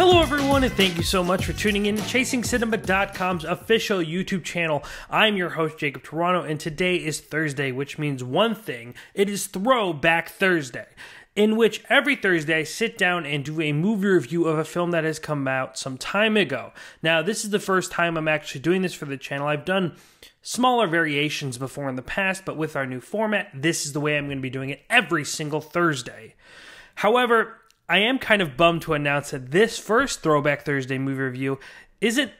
Hello everyone, and thank you so much for tuning in to ChasingCinema.com's official YouTube channel. I'm your host, Jacob Tiranno, and today is Thursday, which means one thing. It is Throwback Thursday, in which every Thursday I sit down and do a movie review of a film that has come out some time ago. Now, this is the first time I'm actually doing this for the channel. I've done smaller variations before in the past, but with our new format, this is the way I'm going to be doing it every single Thursday. However, I am kind of bummed to announce that this first Throwback Thursday movie review isn't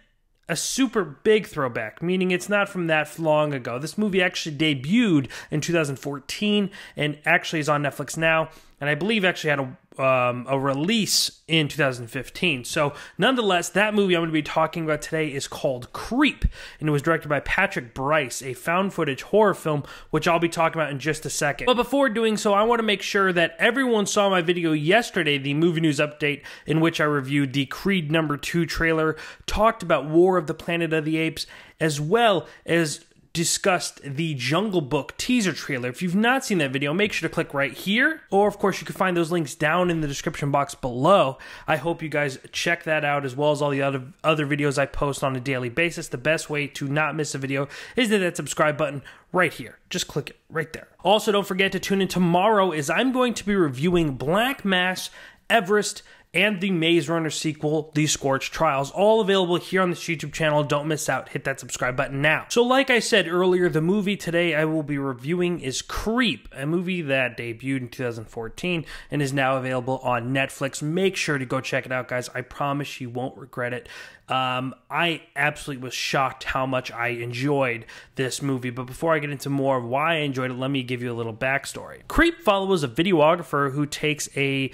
a super big throwback, meaning it's not from that long ago. This movie actually debuted in 2014 and actually is on Netflix now, and I believe actually had a release in 2015. So nonetheless, that movie I'm going to be talking about today is called Creep, and it was directed by Patrick Brice, a found footage horror film, which I'll be talking about in just a second. But before doing so, I want to make sure that everyone saw my video yesterday, the movie news update, in which I reviewed the Creed #2 trailer, talked about War of the Planet of the Apes, as well as discussed the Jungle Book teaser trailer. If you've not seen that video, make sure to click right here, or of course you can find those links down in the description box below. I hope you guys check that out, as well as all the other videos I post on a daily basis. The best way to not miss a video is to hit that subscribe button right here. Just click it right there. Also, don't forget to tune in tomorrow, as I'm going to be reviewing Black Mass, Everest, and the Maze Runner sequel, The Scorched Trials, all available here on this YouTube channel. Don't miss out. Hit that subscribe button now. So like I said earlier, the movie today I will be reviewing is Creep, a movie that debuted in 2014 and is now available on Netflix. Make sure to go check it out, guys. I promise you won't regret it. I absolutely was shocked how much I enjoyed this movie, but before I get into more of why I enjoyed it, let me give you a little backstory. Creep follows a videographer who takes a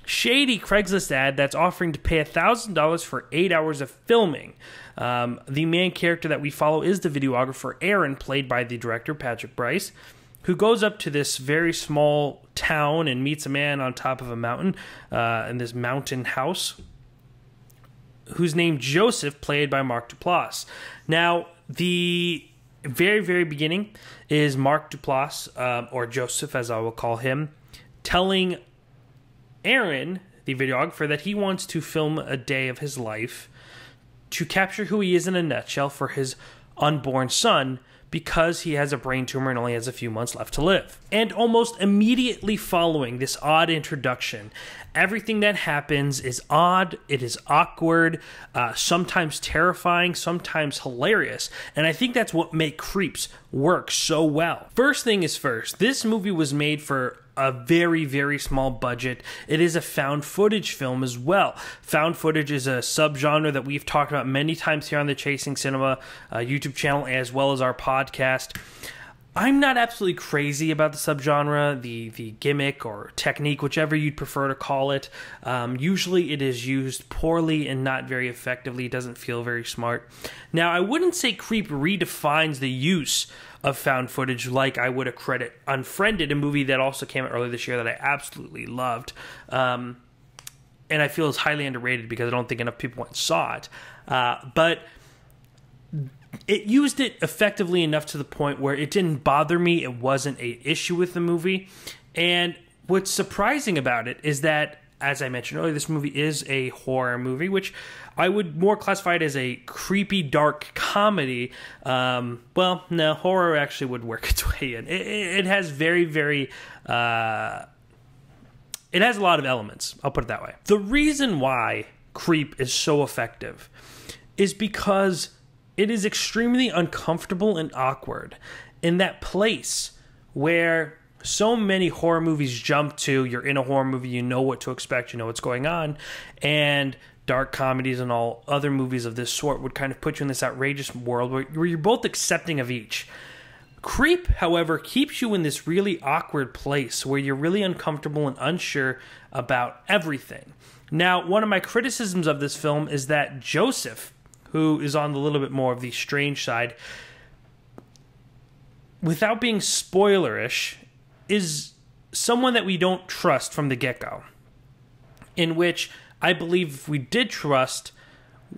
shady Craigslist ad that's offering to pay $1,000 for 8 hours of filming. The main character that we follow is the videographer, Aaron, played by the director, Patrick Brice, who goes up to this very small town and meets a man on top of a mountain, in this mountain house, who's named Joseph, played by Mark Duplass. Now, the very, very beginning is Mark Duplass, or Joseph as I will call him, telling Aaron, the videographer, that he wants to film a day of his life to capture who he is in a nutshell for his unborn son, because he has a brain tumor and only has a few months left to live. And almost immediately following this odd introduction, everything that happens is odd, it is awkward, sometimes terrifying, sometimes hilarious, and I think that's what makes Creeps work so well. First thing is first, this movie was made for a very, very small budget. It is a found footage film as well. Found footage is a subgenre that we've talked about many times here on the Chasing Cinema YouTube channel, as well as our podcast. I'm not absolutely crazy about the subgenre, the gimmick or technique, whichever you'd prefer to call it. Usually it is used poorly and not very effectively. It doesn't feel very smart. Now, I wouldn't say Creep redefines the use of found footage like I would accredit Unfriended, a movie that also came out earlier this year that I absolutely loved. And I feel is highly underrated because I don't think enough people went and saw it. But it used it effectively enough to the point where it didn't bother me. It wasn't an issue with the movie. And what's surprising about it is that, as I mentioned earlier, this movie is a horror movie, which I would more classify it as a creepy, dark comedy. Well, no, horror actually would work its way in. It has very, very... it has a lot of elements, I'll put it that way. The reason why Creep is so effective is because it is extremely uncomfortable and awkward in that place where so many horror movies jump to. You're in a horror movie, you know what to expect, you know what's going on, and dark comedies and all other movies of this sort would kind of put you in this outrageous world where you're both accepting of each. Creep, however, keeps you in this really awkward place where you're really uncomfortable and unsure about everything. Now, one of my criticisms of this film is that Joseph, who is on a little bit more of the strange side, without being spoilerish, is someone that we don't trust from the get-go, in which I believe if we did trust,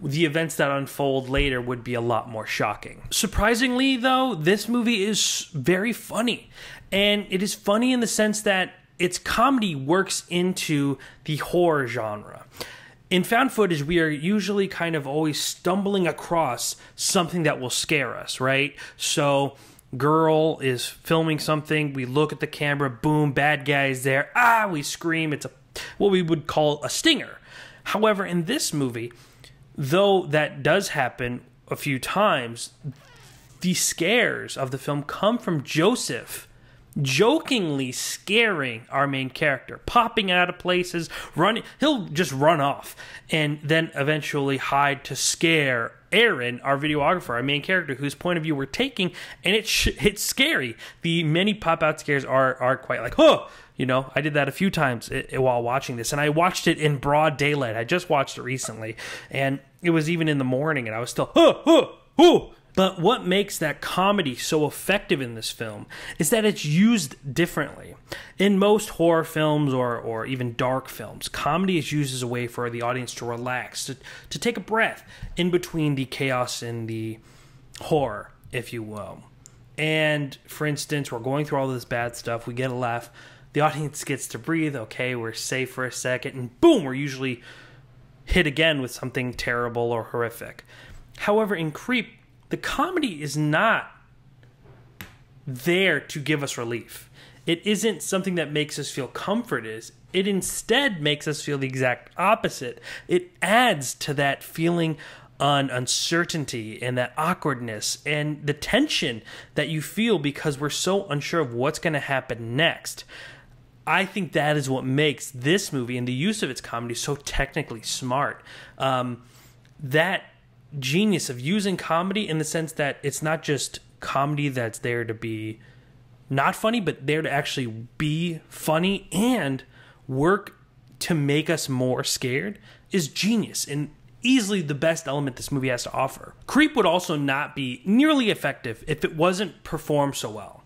the events that unfold later would be a lot more shocking. Surprisingly, though, this movie is very funny. And it is funny in the sense that its comedy works into the horror genre. In found footage, we are usually kind of always stumbling across something that will scare us, right? So, girl is filming something, we look at the camera, boom, bad guy is there, we scream, it's what we would call a stinger. However, in this movie, though that does happen a few times, the scares of the film come from Joseph jokingly scaring our main character, popping out of places, running. He'll just run off and then eventually hide to scare Aaron, our videographer, our main character, whose point of view we're taking, and it's scary. The many pop-out scares are quite like, oh, you know, I did that a few times while watching this, and I watched it in broad daylight. I just watched it recently, and it was even in the morning, and I was still, oh. But what makes that comedy so effective in this film is that it's used differently. In most horror films or even dark films, comedy is used as a way for the audience to relax, to take a breath in between the chaos and the horror, if you will. And, for instance, we're going through all this bad stuff, we get a laugh, the audience gets to breathe, okay, we're safe for a second, and boom, we're usually hit again with something terrible or horrific. However, in Creep, the comedy is not there to give us relief. It isn't something that makes us feel comforted. It instead makes us feel the exact opposite. It adds to that feeling on uncertainty and that awkwardness and the tension that you feel because we're so unsure of what's going to happen next. I think that is what makes this movie and the use of its comedy so technically smart. That genius of using comedy in the sense that it's not just comedy that's there to be not funny, but there to actually be funny and work to make us more scared is genius and easily the best element this movie has to offer. Creep would also not be nearly effective if it wasn't performed so well.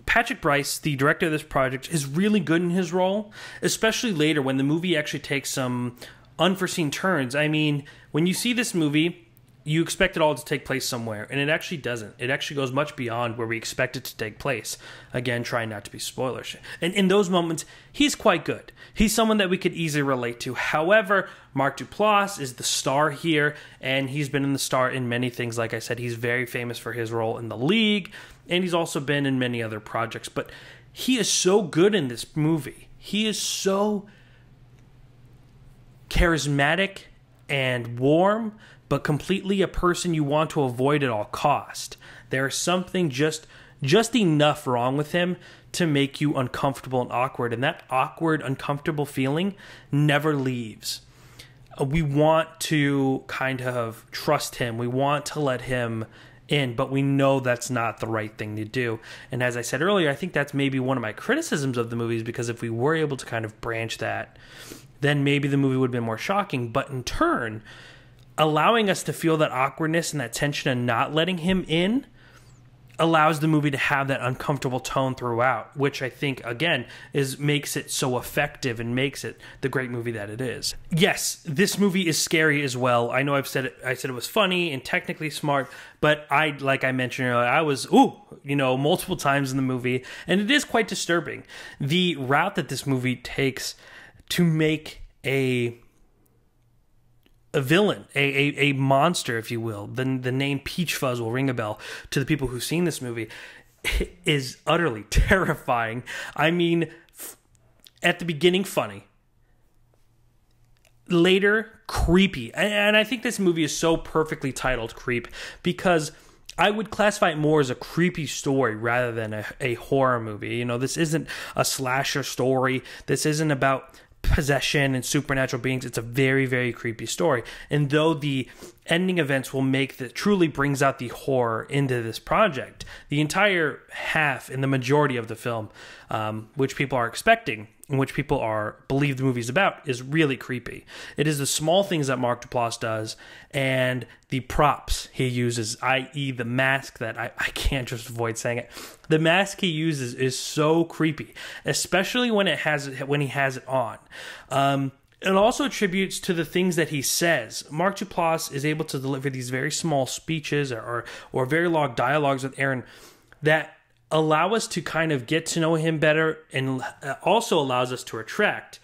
Patrick Brice, the director of this project, is really good in his role, especially later when the movie actually takes some unforeseen turns. I mean, when you see this movie, you expect it all to take place somewhere, and it actually doesn't. It actually goes much beyond where we expect it to take place. Again, trying not to be spoilerish. And in those moments, he's quite good. He's someone that we could easily relate to. However, Mark Duplass is the star here, and he's been in the star in many things. Like I said, he's very famous for his role in The League, and he's also been in many other projects. But he is so good in this movie. He is so charismatic and warm, but completely a person you want to avoid at all cost. There's something just enough wrong with him to make you uncomfortable and awkward, and that awkward, uncomfortable feeling never leaves. We want to kind of trust him. We want to let him in, but we know that's not the right thing to do. And as I said earlier, I think that's maybe one of my criticisms of the movies, because if we were able to kind of branch that, then maybe the movie would have been more shocking. But in turn, allowing us to feel that awkwardness and that tension and not letting him in allows the movie to have that uncomfortable tone throughout, which I think, again, makes it so effective and makes it the great movie that it is. Yes, this movie is scary as well. I know I said it was funny and technically smart, but like I mentioned earlier, I was, multiple times in the movie, and it is quite disturbing. The route that this movie takes to make a villain, a monster, if you will. The name Peach Fuzz will ring a bell to the people who've seen this movie. It is utterly terrifying. I mean, at the beginning, funny. Later, creepy. And I think this movie is so perfectly titled Creep because I would classify it more as a creepy story rather than a horror movie. You know, this isn't a slasher story. This isn't about possession and supernatural beings. It's a very, very creepy story. And though the ending events will truly brings out the horror into this project, the entire half and the majority of the film, which people are expecting and which people believe the movie's about, is really creepy. It is the small things that Mark Duplass does and the props he uses, i.e. the mask that I can't just avoid saying it. The mask he uses is so creepy, especially when he has it on. It also attributes to the things that he says. Mark Duplass is able to deliver these very small speeches or very long dialogues with Aaron that allow us to kind of get to know him better, and also allows us to retract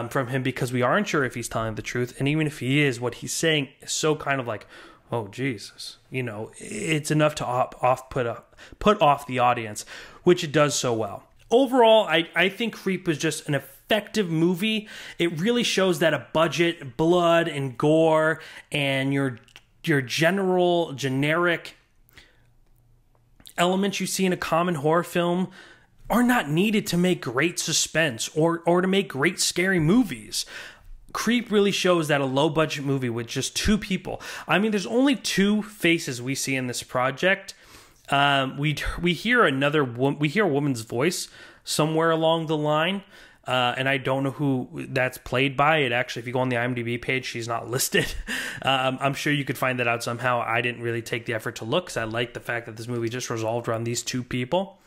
from him, because we aren't sure if he's telling the truth. And even if he is, what he's saying is so kind of like, oh, Jesus, you know, it's enough to put off the audience, which it does so well. Overall, I think Creep was just an effective movie. It really shows that a budget, blood and gore, and your generic elements you see in a common horror film are not needed to make great suspense or to make great scary movies. Creep really shows that a low-budget movie with just two people. I mean, there's only two faces we see in this project. We hear a woman's voice somewhere along the line, and I don't know who that's played by. It actually, if you go on the IMDb page, she's not listed. I'm sure you could find that out somehow. I didn't really take the effort to look, because I like the fact that this movie just resolved around these two people.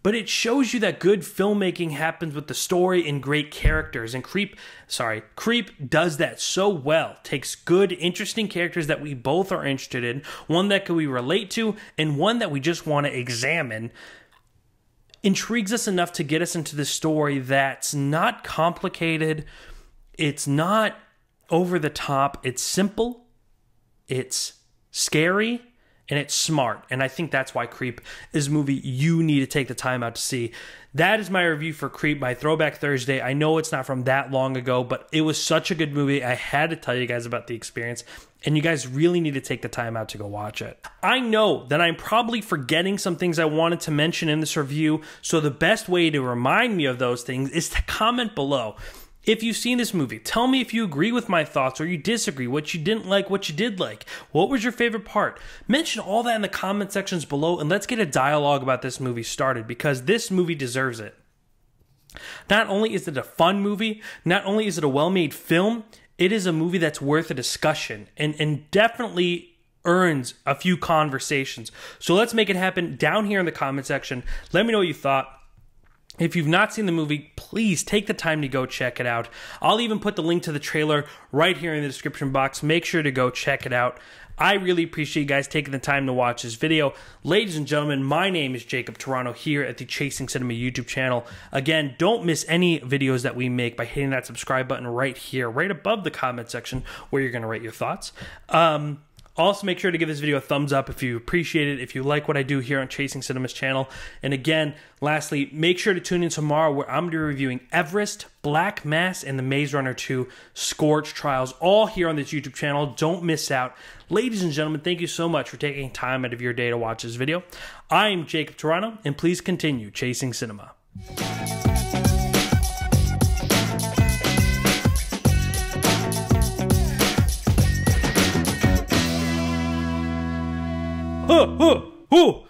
But it shows you that good filmmaking happens with the story and great characters. And Creep does that so well. Takes good, interesting characters that we both are interested in, one that we relate to, and one that we just want to examine. Intrigues us enough to get us into the story that's not complicated. It's not over the top. It's simple. It's scary. And it's smart. And I think that's why Creep is a movie you need to take the time out to see. That is my review for Creep by Throwback Thursday. I know it's not from that long ago, but it was such a good movie. I had to tell you guys about the experience. And you guys really need to take the time out to go watch it. I know that I'm probably forgetting some things I wanted to mention in this review. So the best way to remind me of those things is to comment below. If you've seen this movie, tell me if you agree with my thoughts or you disagree, what you didn't like, what you did like. What was your favorite part? Mention all that in the comment sections below, and let's get a dialogue about this movie started, because this movie deserves it. Not only is it a fun movie, not only is it a well-made film, it is a movie that's worth a discussion and definitely earns a few conversations. So let's make it happen down here in the comment section. Let me know what you thought. If you've not seen the movie, please take the time to go check it out. I'll even put the link to the trailer right here in the description box. Make sure to go check it out. I really appreciate you guys taking the time to watch this video. Ladies and gentlemen, my name is Jacob Tiranno here at the Chasing Cinema YouTube channel. Again, don't miss any videos that we make by hitting that subscribe button right here, right above the comment section, where you're going to write your thoughts. Also, make sure to give this video a thumbs up if you appreciate it, if you like what I do here on Chasing Cinema's channel. And again, lastly, make sure to tune in tomorrow where I'm going to be reviewing Everest, Black Mass, and the Maze Runner 2 Scorch Trials, all here on this YouTube channel. Don't miss out. Ladies and gentlemen, thank you so much for taking time out of your day to watch this video. I'm Jacob Tiranno, and please continue Chasing Cinema. Oh, oh, oh.